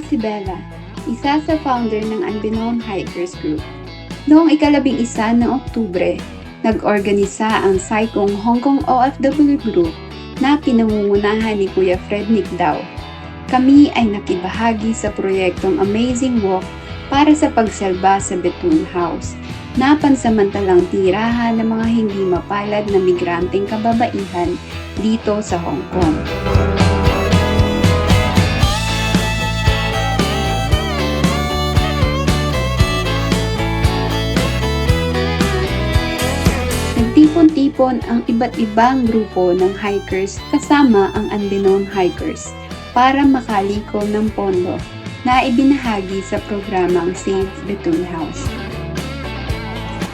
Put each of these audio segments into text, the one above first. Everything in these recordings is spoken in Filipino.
si Bella, isa sa founder ng Unbeknown Hikers Group. Noong ika-11 ng Oktubre, nag-organisa ang Saikong Hong Kong OFW Group na pinangungunahan ni Kuya Fred Nicdao. Kami ay nakibahagi sa proyektong Amazing Walk para sa pagsalba sa Bethune House, na pansamantalang tirahan ng mga hindi mapalad na migranteng kababaihan dito sa Hong Kong. Nagtipon-tipon ang iba't ibang grupo ng hikers kasama ang Unbeknown Hikers para makaliko ng pondo na ibinahagi sa programang Save Bethune House.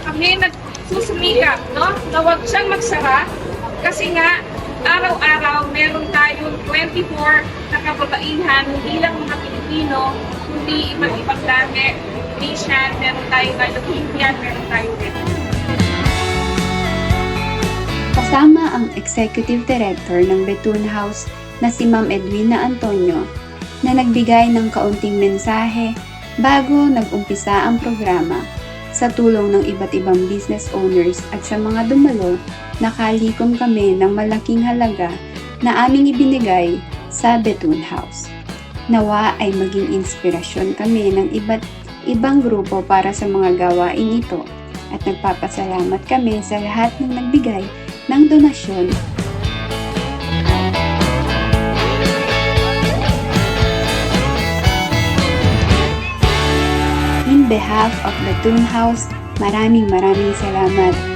Kami nagsusumikap, no? Na huwag siyang magsara kasi nga araw-araw meron tayong 24 na kababaihan, hindi lang mga Pilipino, kundi iba't ibang lahi, Asian, meron tayong Indian, meron tayong Kasama ang Executive Director ng Bethune House na si Ma'am Edwina Antonio na nagbigay ng kaunting mensahe bago nag-umpisa ang programa. Sa tulong ng iba't ibang business owners at sa mga dumalo, nakalikom kami ng malaking halaga na aming ibinigay sa Bethune House. Nawa ay maging inspirasyon kami ng iba't ibang grupo para sa mga gawain ito at nagpapasalamat kami sa lahat ng nagbigay ng donasyon. On behalf of Bethune House, maraming salamat.